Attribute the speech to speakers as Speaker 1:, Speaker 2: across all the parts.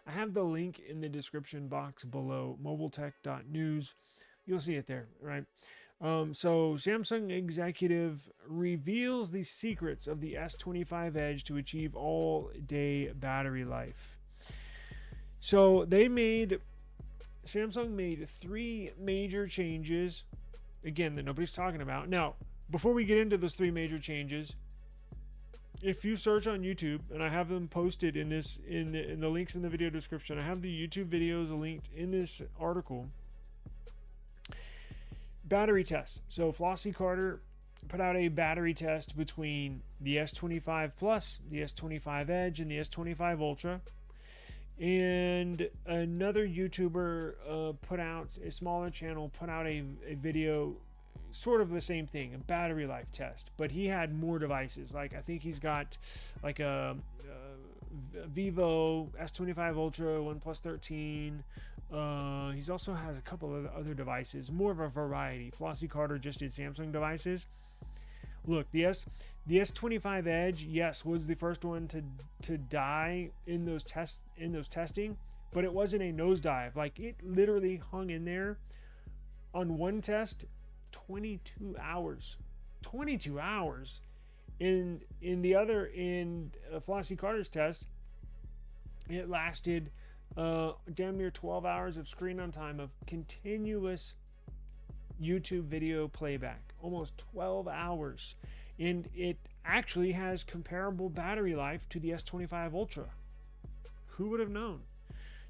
Speaker 1: I have the link in the description box below, mobiletech.news. You'll see it there, right? So Samsung executive reveals the secrets of the S25 Edge to achieve all-day battery life. So Samsung made three major changes, again, that nobody's talking about. Now, before we get into those three major changes, if you search on YouTube, and I have them posted in the links in the video description, I have the YouTube videos linked in this article. Battery test. So Flossy Carter put out a battery test between the S25 Plus, the S25 Edge, and the S25 Ultra. And another YouTuber put out, a smaller channel, put out a video, sort of the same thing, a battery life test. But he had more devices. Like, I think he's got like a Vivo S25 Ultra, OnePlus 13. He also has a couple of other devices, more of a variety. Flossy Carter just did Samsung devices. Look, the S25 Edge, yes, was the first one to die in those testing, but it wasn't a nosedive. Like, it literally hung in there on one test 22 hours. 22 hours. In Flossy Carter's test, it lasted damn near 12 hours of screen on time of continuous YouTube video playback. Almost 12 hours. And it actually has comparable battery life to the S25 Ultra. Who would have known?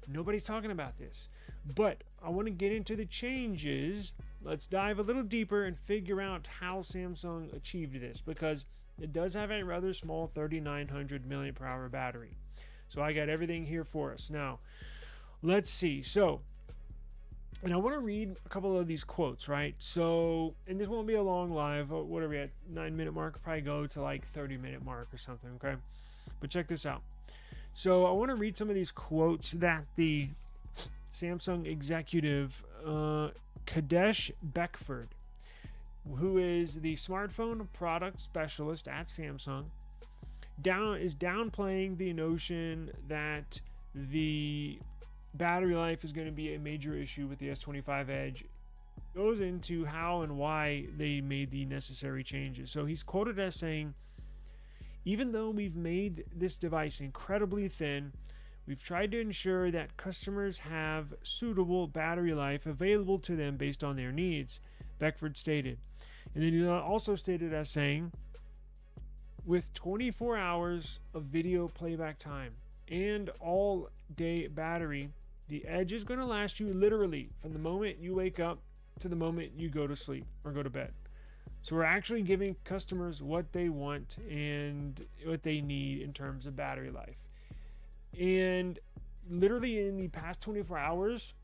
Speaker 1: Nobody's talking about this. But I want to get into the changes. Let's dive a little deeper and figure out how Samsung achieved this, because it does have a rather small 3900 milliamp hour battery. So I got everything here for us. Now, let's see. So, and I want to read a couple of these quotes, right? So, and this won't be a long live. What are we at? 9-minute mark? Probably go to like 30-minute mark or something, okay? But check this out. So I want to read some of these quotes that the Samsung executive, Kadesh Beckford, who is the smartphone product specialist at Samsung, is downplaying the notion that the battery life is going to be a major issue with the S25 Edge. Goes into how and why they made the necessary changes. So he's quoted as saying, "Even though we've made this device incredibly thin, we've tried to ensure that customers have suitable battery life available to them based on their needs," Beckford stated. And then he also stated as saying, "With 24 hours of video playback time and all day battery, the Edge is going to last you literally from the moment you wake up to the moment you go to sleep or go to bed." So we're actually giving customers what they want and what they need in terms of battery life. And literally in the past 24 hours,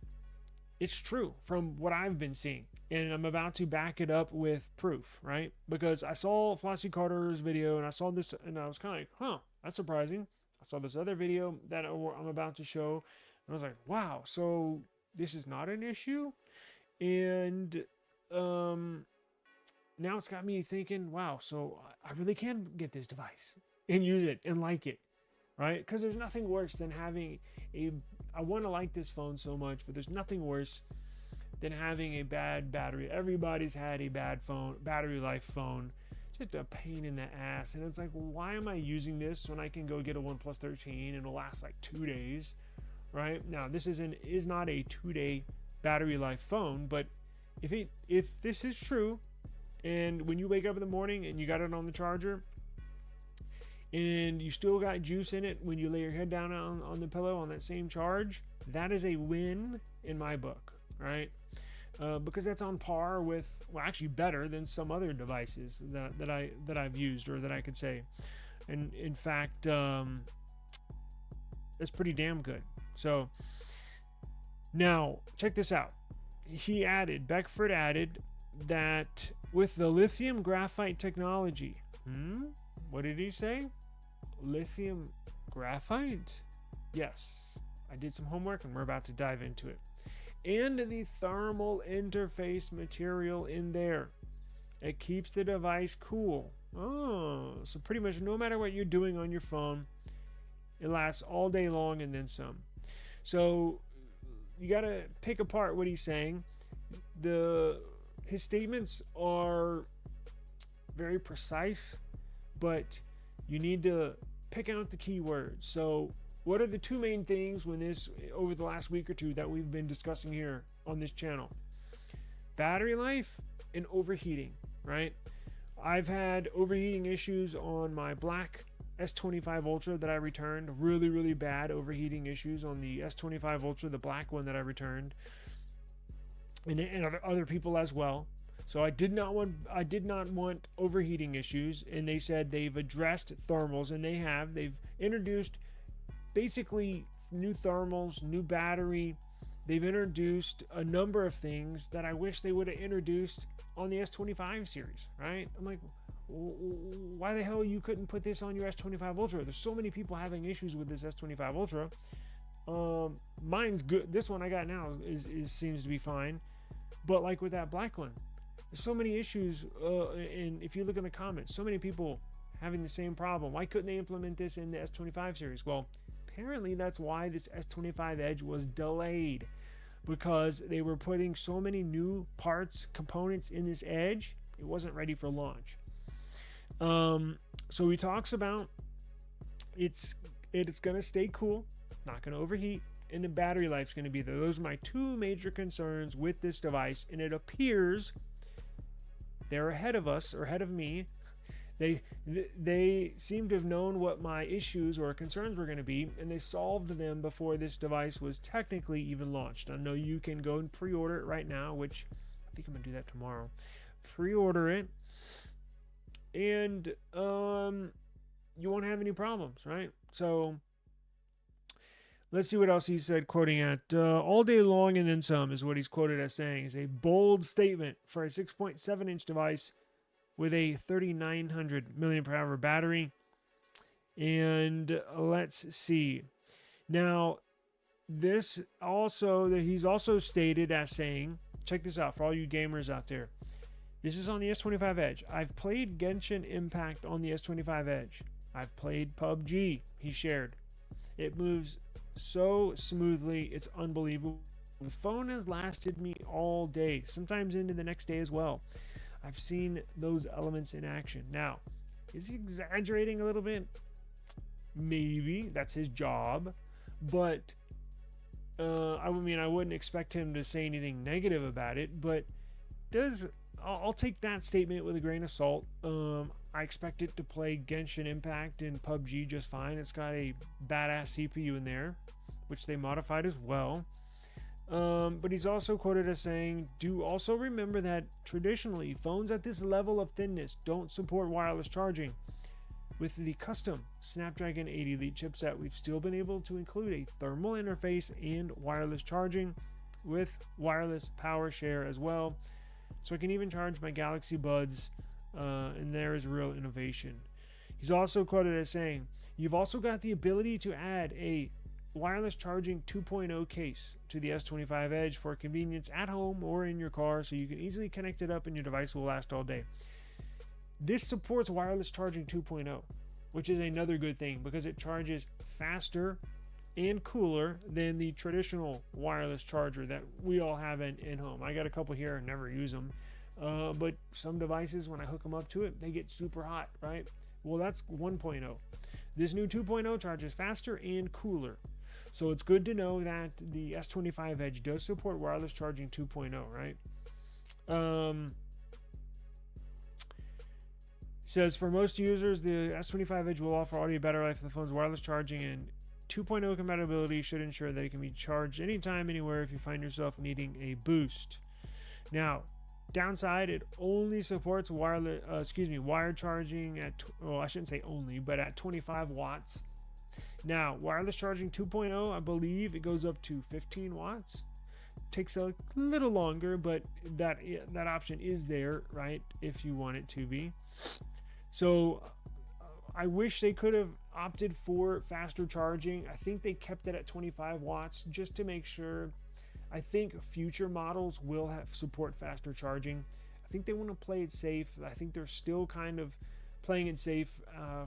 Speaker 1: it's true from what I've been seeing. And I'm about to back it up with proof, right? Because I saw Flossy Carter's video and I saw this and I was kind of like, huh, that's surprising. I saw this other video that I'm about to show and I was like, wow, so this is not an issue? And now it's got me thinking, wow, so I really can get this device and use it and like it, right? Because there's nothing worse than having I want to like this phone so much, but there's nothing worse than having a bad battery. Everybody's had a bad phone, battery life phone, just a pain in the ass. And it's like, well, why am I using this when I can go get a OnePlus 13 and it'll last like 2 days, right? Now, this is not a 2-day battery life phone, but if this is true, and when you wake up in the morning and you got it on the charger, and you still got juice in it when you lay your head down on the pillow on that same charge, that is a win in my book, right? Because that's on par with, well, actually better than some other devices that I've used, or that I could say. And in fact, it's pretty damn good. So now check this out. Beckford added that with the lithium graphite technology, what did he say? Lithium graphite? Yes, I did some homework and we're about to dive into it. And the thermal interface material in there, it keeps the device cool. Oh, so pretty much no matter what you're doing on your phone, it lasts all day long and then some. So you got to pick apart what he's saying. His statements are very precise, but you need to pick out the keywords. So what are the two main things over the last week or two that we've been discussing here on this channel? Battery life and overheating, right? I've had overheating issues on my black S25 Ultra that I returned. Really, really bad overheating issues on the S25 Ultra, the black one that I returned, and other people as well. So I did not want overheating issues, and they said they've addressed thermals, and they've introduced basically new thermals, new battery. They've introduced a number of things that I wish they would have introduced on the S25 series, right? I'm like, why the hell you couldn't put this on your S25 Ultra? There's so many people having issues with this S25 Ultra. Mine's good. This one I got now seems to be fine, but like with that black one, there's so many issues. And if you look in the comments, so many people having the same problem. Why couldn't they implement this in the S25 series? Well, apparently that's why this S25 Edge was delayed, because they were putting so many new parts, components in this Edge, it wasn't ready for launch. So he talks about it's going to stay cool, not going to overheat, and the battery life's going to be there. Those are my two major concerns with this device, and it appears they're ahead of us, or ahead of me. They seem to have known what my issues or concerns were going to be, and they solved them before this device was technically even launched. I know you can go and pre-order it right now, which I think I'm going to do that tomorrow. Pre-order it, and you won't have any problems, right? So let's see what else he said, quoting at all day long and then some is what he's quoted as saying. Is a bold statement for a 6.7-inch device with a 3,900 mAh battery. And let's see. Now, he's also stated as saying, check this out for all you gamers out there. This is on the S25 Edge. I've played Genshin Impact on the S25 Edge. I've played PUBG, he shared. It moves so smoothly, it's unbelievable. The phone has lasted me all day, sometimes into the next day as well. I've seen those elements in action. Now, is he exaggerating a little bit? Maybe. That's his job. But, I wouldn't expect him to say anything negative about it. But I'll take that statement with a grain of salt. I expect it to play Genshin Impact and PUBG just fine. It's got a badass CPU in there, which they modified as well. But he's also quoted as saying, do also remember that traditionally phones at this level of thinness don't support wireless charging. With the custom Snapdragon 8 Elite chipset, we've still been able to include a thermal interface and wireless charging with wireless power share as well. So I can even charge my Galaxy Buds, and there is real innovation. He's also quoted as saying, you've also got the ability to add a wireless charging 2.0 case to the S25 Edge for convenience at home or in your car, so you can easily connect it up and your device will last all day. This supports wireless charging 2.0, which is another good thing because it charges faster and cooler than the traditional wireless charger that we all have in home. I got a couple here and never use them, but some devices, when I hook them up to it, they get super hot, right? Well, that's 1.0. This new 2.0 charges faster and cooler. So it's good to know that the S25 Edge does support wireless charging 2.0, right? Says for most users, the S25 Edge will offer audio battery life for the phone's wireless charging, and 2.0 compatibility should ensure that it can be charged anytime, anywhere if you find yourself needing a boost. Now, downside, it only supports wired charging at, well, I shouldn't say only, but at 25 watts. Now, wireless charging 2.0, I believe it goes up to 15 watts. Takes a little longer, but that option is there, right, if you want it to be. So I wish they could have opted for faster charging. I think they kept it at 25 watts just to make sure. I think future models will have support faster charging. I think they want to play it safe. I think they're still kind of playing it safe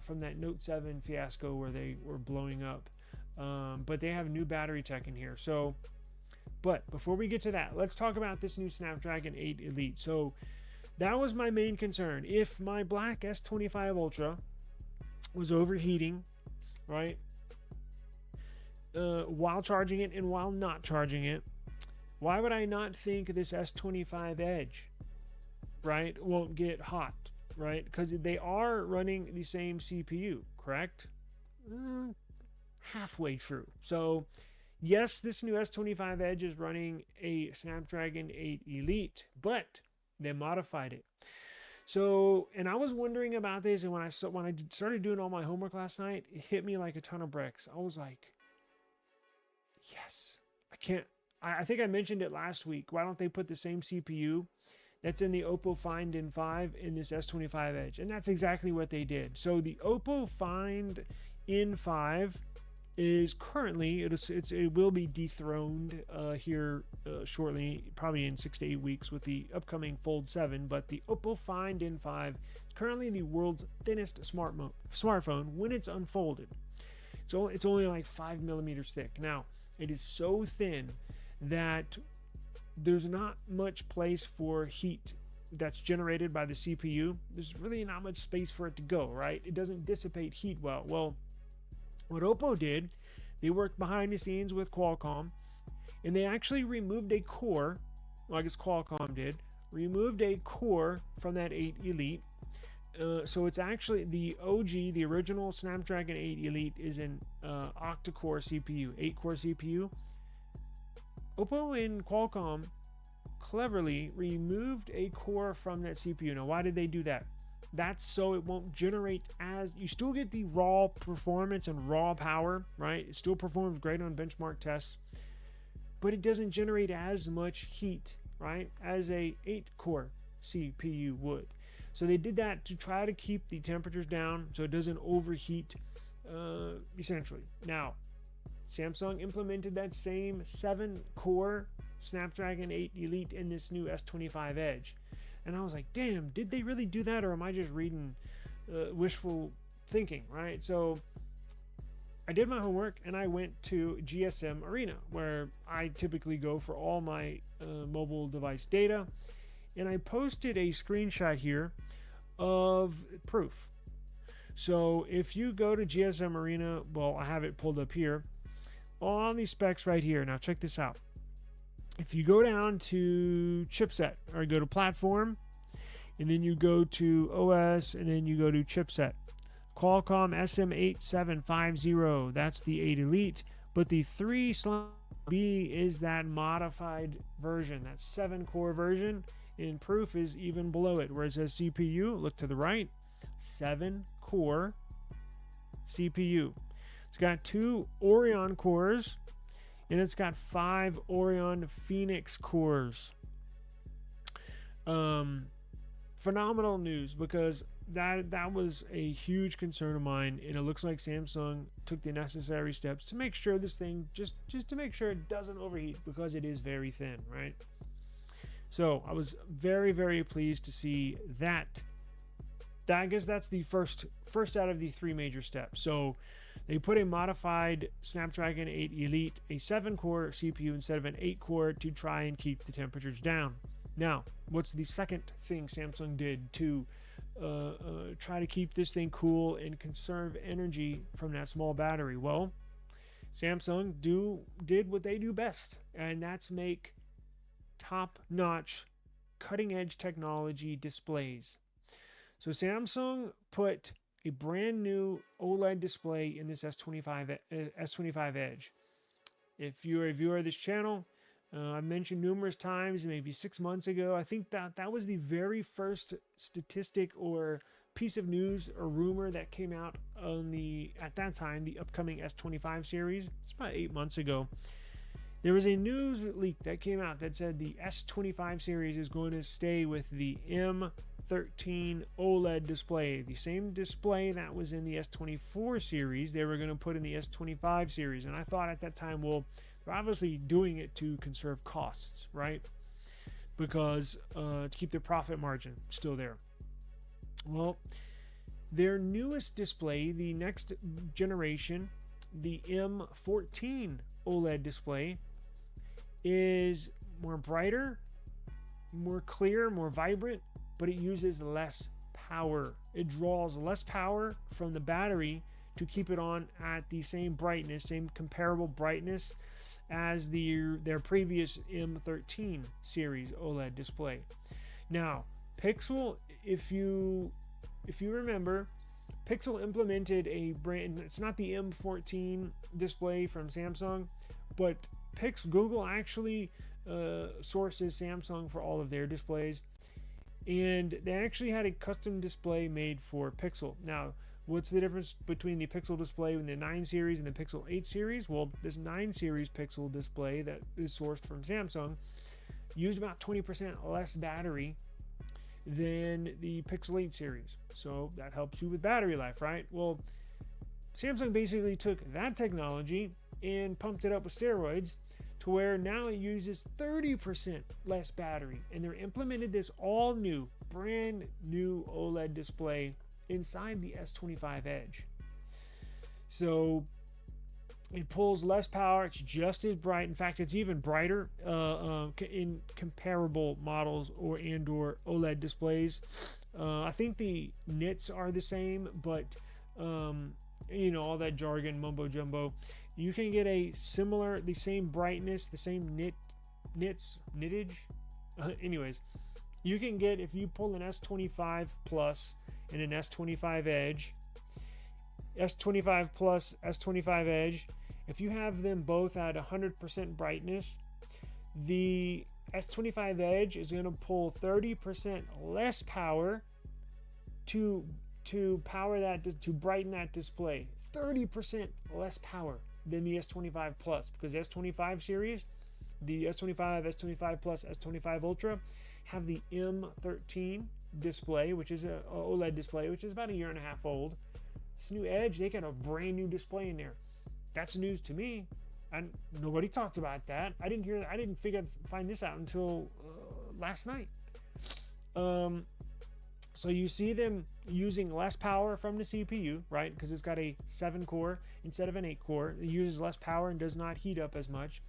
Speaker 1: from that Note 7 fiasco where they were blowing up but they have new battery tech in here. So, but before we get to that, let's talk about this new Snapdragon 8 Elite. So that was my main concern. If my black S25 Ultra was overheating, right, while charging it and while not charging it, why would I not think this S25 Edge, right, won't get hot, right? Because they are running the same CPU, correct? Halfway true. So yes, this new S25 Edge is running a Snapdragon 8 Elite, but they modified it. So, and I was wondering about this, and when I started doing all my homework last night, it hit me like a ton of bricks. I was like, yes, I can't. I think I mentioned it last week. Why don't they put the same CPU that's in the Oppo Find N5 in this S25 Edge? And that's exactly what they did. So the Oppo Find N5 is currently, it will be dethroned here shortly, probably in 6 to 8 weeks with the upcoming Fold 7. But the Oppo Find N5 is currently the world's thinnest smartphone when it's unfolded. It's only like 5 millimeters thick. Now, it is so thin that there's not much place for heat that's generated by the CPU. There's really not much space for it to go, right? It doesn't dissipate heat well. Well, what Oppo did, they worked behind the scenes with Qualcomm, and they actually removed a core. Well, I guess Qualcomm did, removed a core from that 8 Elite. So it's actually the OG, the original Snapdragon 8 Elite is an octa-core CPU, 8-core CPU. Oppo and Qualcomm cleverly removed a core from that CPU. Now, why did they do that? That's so it won't generate as, you still get the raw performance and raw power, right? It still performs great on benchmark tests, but it doesn't generate as much heat, right, as a 8-core CPU would. So they did that to try to keep the temperatures down so it doesn't overheat, essentially. Now, Samsung implemented that same 7-core Snapdragon 8 Elite in this new S25 Edge. And I was like, damn, did they really do that, or am I just reading wishful thinking, right? So I did my homework and I went to GSM Arena, where I typically go for all my mobile device data. And I posted a screenshot here of proof. So if you go to GSM Arena, well, I have it pulled up here on these specs right here. Now check this out. If you go down to chipset, or go to platform, and then you go to OS, and then you go to chipset, Qualcomm SM8750, that's the 8 Elite, but the 3/B is that modified version, that 7-core version, and proof is even below it, where it says CPU, look to the right, 7-core CPU. It's got 2 Orion cores, and it's got 5 Orion Phoenix cores. Phenomenal news, because that was a huge concern of mine, and it looks like Samsung took the necessary steps to make sure this thing, just to make sure it doesn't overheat, because it is very thin, right? So I was very, very pleased to see that. I guess that's the first out of the 3 major steps. So they put a modified Snapdragon 8 Elite, a 7-core CPU instead of an 8-core, to try and keep the temperatures down. Now, what's the second thing Samsung did to try to keep this thing cool and conserve energy from that small battery? Well, Samsung did what they do best, and that's make top-notch, cutting-edge technology displays. So Samsung put a brand new OLED display in this S25 Edge. If you're a viewer of this channel, I've mentioned numerous times, maybe 6 months ago, I think that was the very first statistic or piece of news or rumor that came out on at that time, the upcoming S25 series. It's about 8 months ago. There was a news leak that came out that said the S25 series is going to stay with the M13 OLED display, the same display that was in the S24 series they were going to put in the S25 series. And I thought at that time, well, they're obviously doing it to conserve costs, right? Because to keep their profit margin still there. Well, their newest display, the next generation, the M14 OLED display is more brighter, more clear, more vibrant, but it uses less power. It draws less power from the battery to keep it on at the same brightness, same comparable brightness as their previous M13 series OLED display. Now, Pixel, if you remember, Pixel implemented a brand, it's not the M14 display from Samsung, but Google actually sources Samsung for all of their displays, and they actually had a custom display made for Pixel. Now, what's the difference between the Pixel display in the 9 series and the Pixel 8 series? Well, this 9 series Pixel display that is sourced from Samsung used about 20% less battery than the Pixel 8 series. So that helps you with battery life, right? Well, Samsung basically took that technology and pumped it up with steroids to where now it uses 30% less battery. And they're implemented this all new, brand new OLED display inside the S25 Edge. So it pulls less power. It's just as bright. In fact, it's even brighter in comparable models or OLED displays. I think the nits are the same, but all that jargon, mumbo jumbo. You can get the same brightness, the same nittage. Anyways, you can get, if you pull an S25 Plus and an S25 Edge, S25 Plus, S25 Edge, if you have them both at 100% brightness, the S25 Edge is going to pull 30% less power to power that, to brighten that display. 30% less power than the S25 Plus, because the S25 series, the S25, S25 Plus, S25 Ultra have the M13 display, which is a OLED display, which is about 1.5 years old. This new Edge, they got a brand new display in there. That's news to me, and nobody talked about that. I didn't find this out until last night. So you see them using less power from the CPU, right? Because it's got a 7-core instead of an 8-core. It uses less power and does not heat up as much.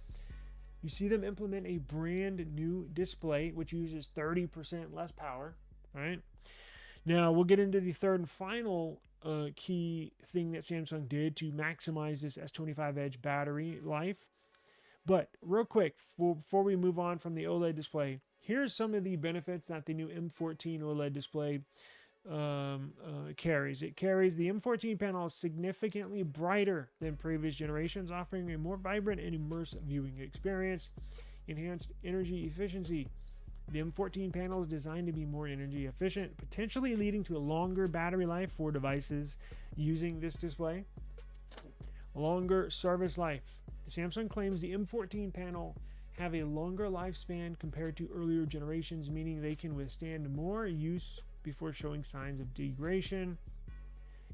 Speaker 1: You see them implement a brand new display, which uses 30% less power, right? Now, we'll get into the third and final key thing that Samsung did to maximize this S25 Edge battery life. But real quick, before we move on from the OLED display, here's some of the benefits that the new M14 OLED display carries. It carries the M14 panel is significantly brighter than previous generations, offering a more vibrant and immersive viewing experience. Enhanced energy efficiency. The M14 panel is designed to be more energy efficient, potentially leading to a longer battery life for devices using this display. Longer service life. Samsung claims the M14 panel have a longer lifespan compared to earlier generations, meaning they can withstand more use before showing signs of degradation.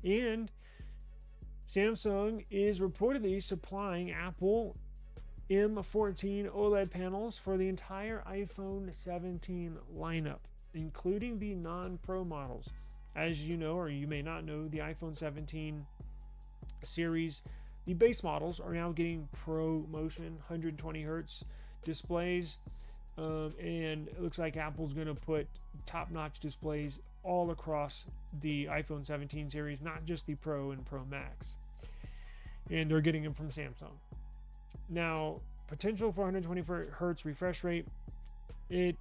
Speaker 1: And Samsung is reportedly supplying Apple M14 OLED panels for the entire iPhone 17 lineup, including the non-Pro models. As you know, or you may not know, the iPhone 17 series, the base models are now getting Pro Motion 120 Hertz displays, and it looks like Apple's going to put top-notch displays all across the iPhone 17 series, not just the Pro and Pro Max. And they're getting them from Samsung. Now, potential for 120 Hertz refresh rate. It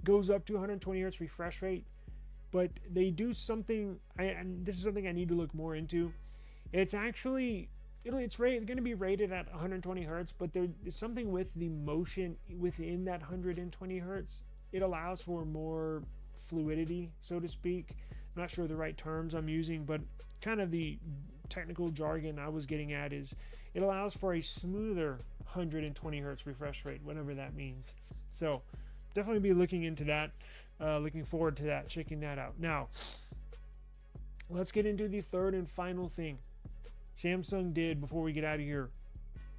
Speaker 1: goes up to 120 Hertz refresh rate, but they do something, and this is something I need to look more into. It's actually, it's going to be rated at 120 Hertz, but there is something with the motion within that 120 Hertz. It allows for more fluidity, so to speak. I'm not sure the right terms I'm using, but kind of the technical jargon I was getting at is it allows for a smoother 120 Hertz refresh rate, whatever that means. So definitely be looking into that, looking forward to that, checking that out. Now, let's get into the third and final thing Samsung did before we get out of here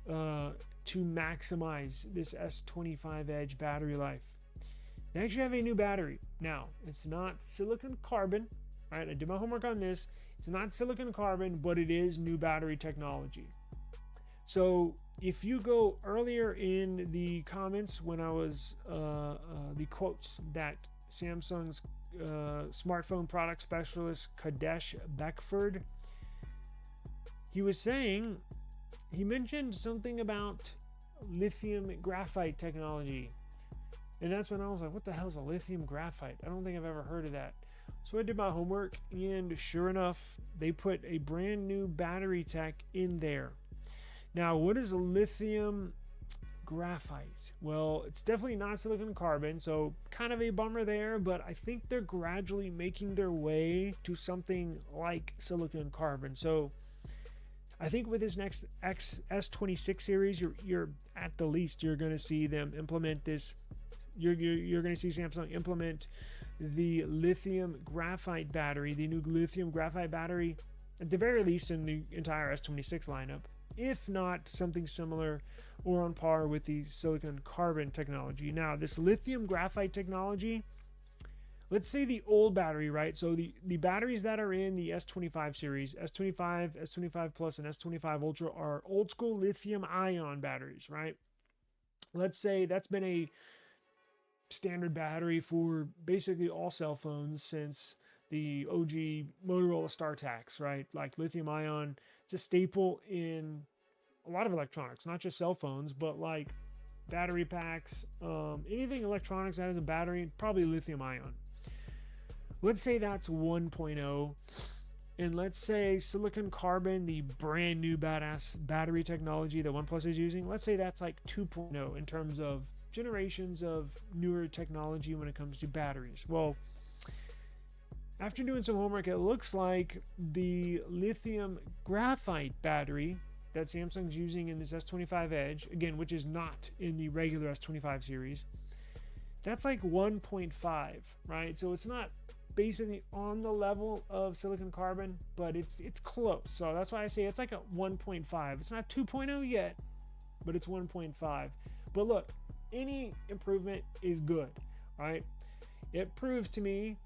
Speaker 1: to maximize this S25 Edge battery life. They actually have a new battery. Now, it's not silicon carbon, right? I did my homework on this. It's not silicon carbon, but it is new battery technology. So if you go earlier in the comments when I was the quotes that Samsung's smartphone product specialist Kadesh Beckford, he was saying, he mentioned something about lithium graphite technology. And that's when I was like, what the hell is a lithium graphite? I don't think I've ever heard of that. So I did my homework, and sure enough, they put a brand new battery tech in there. Now, what is a lithium graphite? Well, it's definitely not silicon carbon, so kind of a bummer there, but I think they're gradually making their way to something like silicon carbon. So I think with this next S26 series, you're at the least, you're going to see them implement this. You're going to see Samsung implement the lithium graphite battery, the new lithium graphite battery, at the very least in the entire S26 lineup, if not something similar or on par with the silicon carbon technology. Now, this lithium graphite technology, let's say the old battery, right? So the batteries that are in the S25 series, S25, S25 Plus, and S25 Ultra are old school lithium ion batteries, right? Let's say that's been a standard battery for basically all cell phones since the OG Motorola StarTACs, right? Like lithium ion, it's a staple in a lot of electronics, not just cell phones, but like battery packs, anything electronics that has a battery, probably lithium ion. Let's say that's 1.0, and let's say silicon carbon, the brand new badass battery technology that OnePlus is using, let's say that's like 2.0 in terms of generations of newer technology when it comes to batteries. Well, after doing some homework, it looks like the lithium graphite battery that Samsung's using in this S25 Edge, again, which is not in the regular S25 series, that's like 1.5, right? So it's not basically on the level of silicon carbon, but it's close. So that's why I say it's like a 1.5. It's not 2.0 yet, but it's 1.5. But look, any improvement is good, right? It proves to me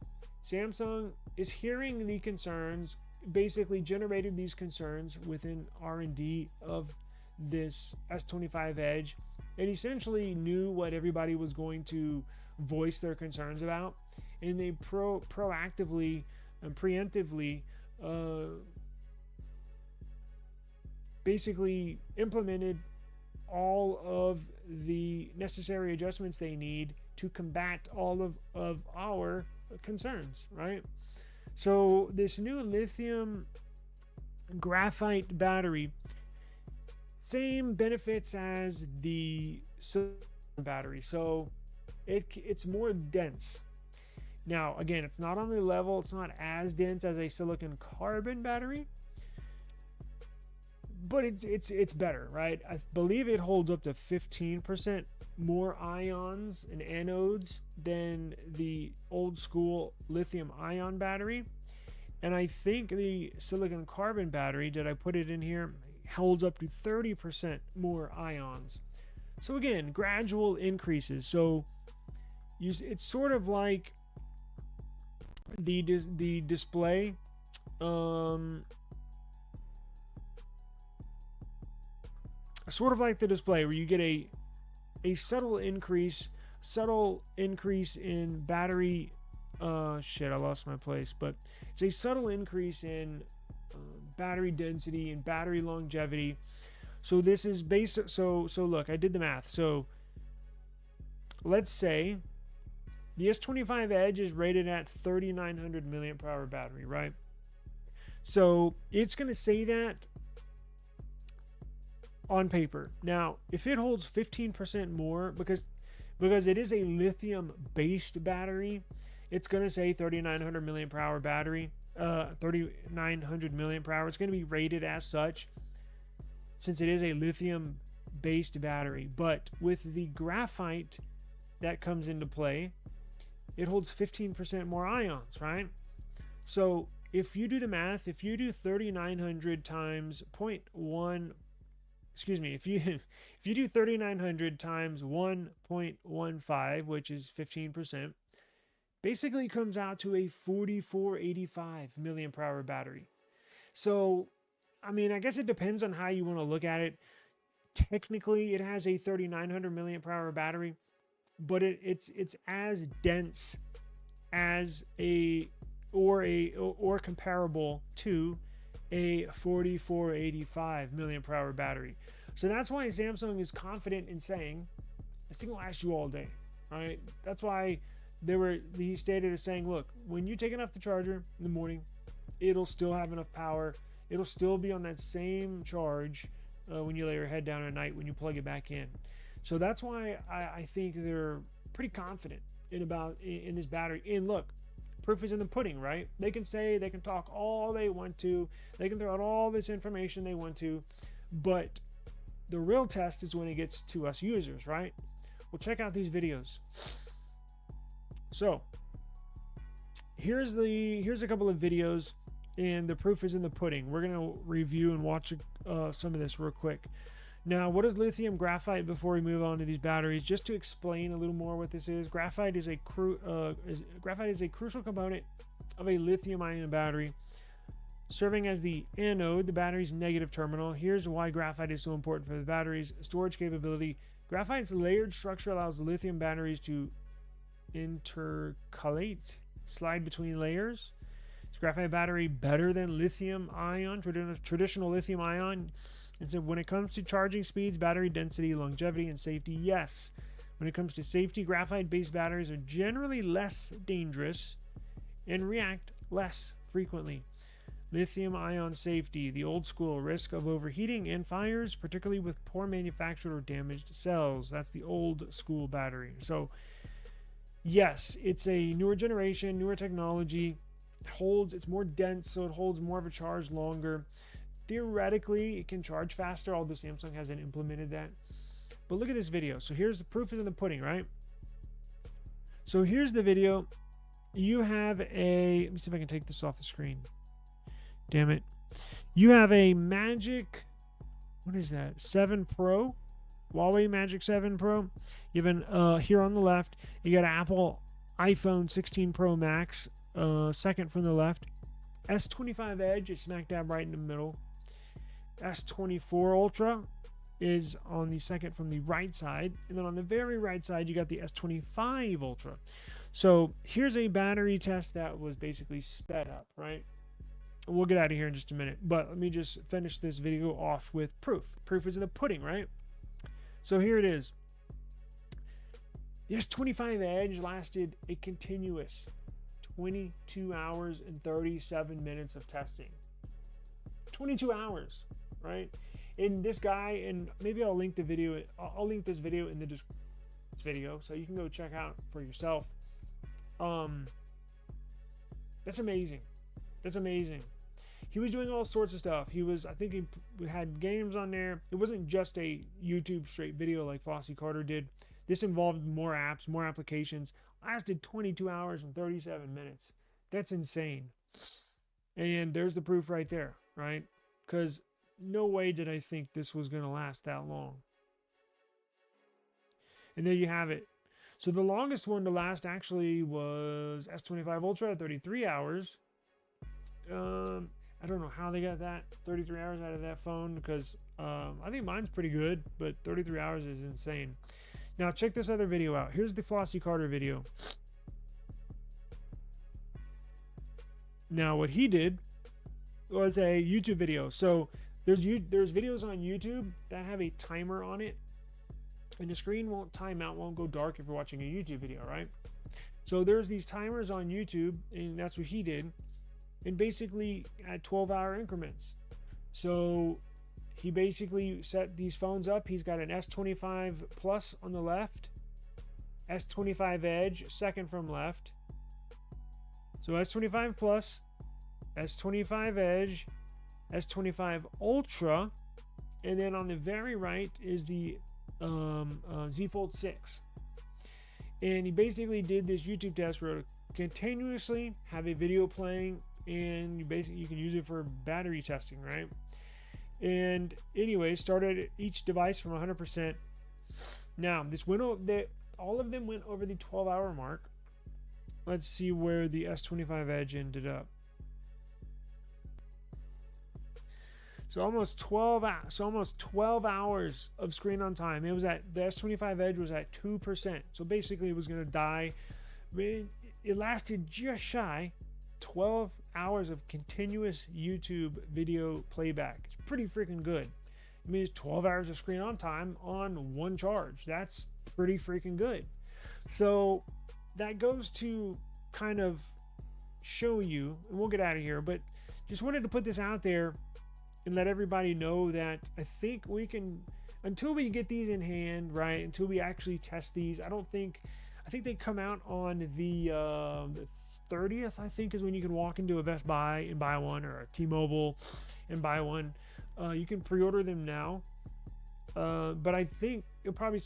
Speaker 1: Samsung is hearing the concerns, basically generated these concerns within R&D of this S25 Edge, and essentially knew what everybody was going to voice their concerns about, and they proactively and preemptively basically implemented all of the necessary adjustments they need to combat all of our concerns, right? So this new lithium graphite battery, same benefits as the silicon battery, so it's more dense. Now, again, it's not on the level, it's not as dense as a silicon carbon battery, but it's better, right? I believe it holds up to 15% more ions and anodes than the old school lithium ion battery. And I think the silicon carbon battery, did I put it in here, holds up to 30% more ions. So again, gradual increases. So it's sort of like the display. Sort of like the display where you get a subtle increase in battery. Shit, I lost my place, but it's a subtle increase in battery density and battery longevity. So this is basic. So look, I did the math. So let's say the S25 Edge is rated at 3,900 milliamp hour battery, right? So it's going to say that on paper. Now, if it holds 15% more, because it is a lithium based battery, it's going to say 3,900 milliamp hour battery, 3,900 milliamp hour. It's going to be rated as such since it is a lithium based battery. But with the graphite that comes into play, it holds 15% more ions, right? So if you do the math, if you do 3,900 times 0.1, excuse me, if you do 3,900 times 1.15, which is 15%, basically comes out to a 4,485 milliamp hour battery. So, I mean, I guess it depends on how you want to look at it. Technically, it has a 3,900 milliamp hour battery, but it's as dense as or comparable to a 4485 milliamp hour battery. So that's why Samsung is confident in saying this thing will last you all day, right? That's why he stated as saying, look, when you take it off the charger in the morning, it'll still have enough power. It'll still be on that same charge when you lay your head down at night when you plug it back in. So that's why I think they're pretty confident in this battery. And look, proof is in the pudding, right? They can talk all they want to, they can throw out all this information they want to, but the real test is when it gets to us users, right? Well, check out these videos. So here's a couple of videos, and the proof is in the pudding. We're gonna review and watch some of this real quick. Now, what is lithium graphite before we move on to these batteries? Just to explain a little more what this is, graphite is a crucial component of a lithium-ion battery, serving as the anode, the battery's negative terminal. Here's why graphite is so important for the battery's storage capability. Graphite's layered structure allows lithium batteries to intercalate, slide between layers. Is graphite battery better than lithium-ion, traditional lithium-ion? And so when it comes to charging speeds, battery density, longevity, and safety, yes. When it comes to safety, graphite-based batteries are generally less dangerous and react less frequently. Lithium-ion safety, the old school, risk of overheating and fires, particularly with poor manufactured or damaged cells. That's the old school battery. So yes, it's a newer generation, newer technology. It's more dense, so it holds more of a charge longer. Theoretically, it can charge faster, although Samsung hasn't implemented that. But look at this video. So here's the proof is in the pudding, right? So here's the video. You have let me see if I can take this off the screen. Damn it. You have a Magic, what is that? 7 Pro, Huawei Magic 7 Pro. You have here on the left, you got Apple iPhone 16 Pro Max, second from the left. S25 Edge is smack dab right in the middle. S24 Ultra is on the second from the right side, and then on the very right side you got the S25 Ultra. So here's a battery test that was basically sped up, right? We'll get out of here in just a minute, but let me just finish this video off with proof. Proof is in the pudding, right? So here it is. The S25 Edge lasted a continuous 22 hours and 37 minutes of testing. 22 hours, right? And this guy, and maybe I'll link the video. I'll link this video in the description video, so you can go check out for yourself. That's amazing. That's amazing. He was doing all sorts of stuff. I think he had games on there. It wasn't just a YouTube straight video like FLOSSY Carter did. This involved more apps, more applications. Lasted 22 hours and 37 minutes. That's insane. And there's the proof right there, right? Because no way did I think this was going to last that long. And there you have it. So the longest one to last actually was S25 Ultra at 33 hours. I don't know how they got that 33 hours out of that phone, because I think mine's pretty good, but 33 hours is insane. Now check this other video out. Here's the FLOSSY Carter video. Now what he did was a YouTube video. So there's videos on YouTube that have a timer on it, and the screen won't time out, won't go dark if you're watching a YouTube video, right? So there's these timers on YouTube, and that's what he did, and basically at 12-hour increments. So he basically set these phones up. He's got an S25 Plus on the left, S25 Edge second from left. So S25 Plus, S25 Edge, S25 Ultra, and then on the very right is the Z Fold 6. And he basically did this YouTube test where continuously have a video playing, and you can use it for battery testing, right? And anyway, started each device from 100%. Now this went all of them went over the 12-hour mark. Let's see where the S25 Edge ended up. So almost 12 hours of screen on time. It was at the S25 Edge was at 2%. So basically it was going to die. I mean, it lasted just shy 12 hours of continuous YouTube video playback. It's pretty freaking good. I mean, it's 12 hours of screen on time on one charge. That's pretty freaking good. So that goes to kind of show you, and we'll get out of here, but just wanted to put this out there and let everybody know that I think we can, until we get these in hand, right, until we actually test these, I think they come out on the 30th, I think, is when you can walk into a Best Buy and buy one, or a T-Mobile and buy one. You can pre-order them now, but I think it'll probably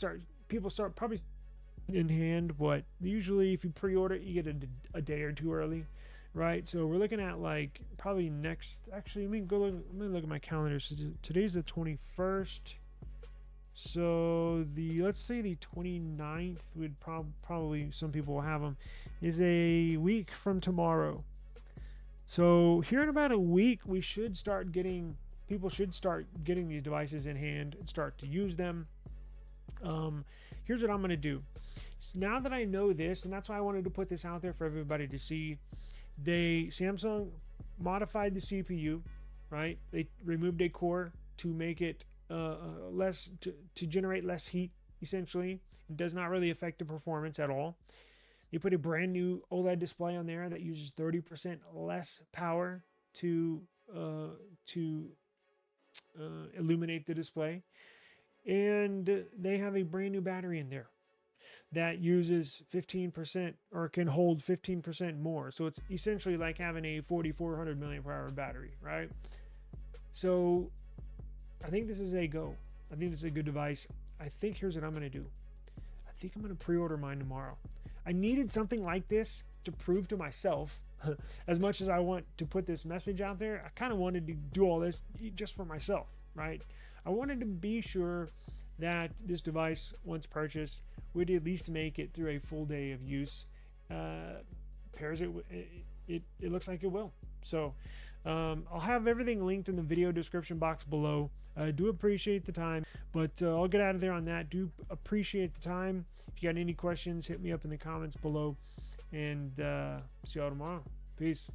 Speaker 1: people start probably in hand. What usually, if you pre-order, you get a day or two early, right? So we're looking at like probably next. Actually, let me look at my calendar. So today's the 21st. So let's say the 29th would probably, some people will have them, is a week from tomorrow. So here in about a week, people should start getting these devices in hand and start to use them. Here's what I'm going to do. So now that I know this, and that's why I wanted to put this out there for everybody to see, Samsung modified the CPU, right? They removed a core to make it less to generate less heat. Essentially, it does not really affect the performance at all. They put a brand new OLED display on there that uses 30% less power to illuminate the display, and they have a brand new battery in there that uses 15%, or can hold 15% more. So it's essentially like having a 4,400 milliampere hour battery, right? So I think this is a go. I think this is a good device. I think here's what I'm going to do. I think I'm going to pre-order mine tomorrow. I needed something like this to prove to myself, as much as I want to put this message out there, I kind of wanted to do all this just for myself, right? I wanted to be sure that this device, once purchased, would at least make it through a full day of use. It looks like it will. So I'll have everything linked in the video description box below. I do appreciate the time, but I'll get out of there on that. Do appreciate the time. If you got any questions, hit me up in the comments below, and see y'all tomorrow. Peace.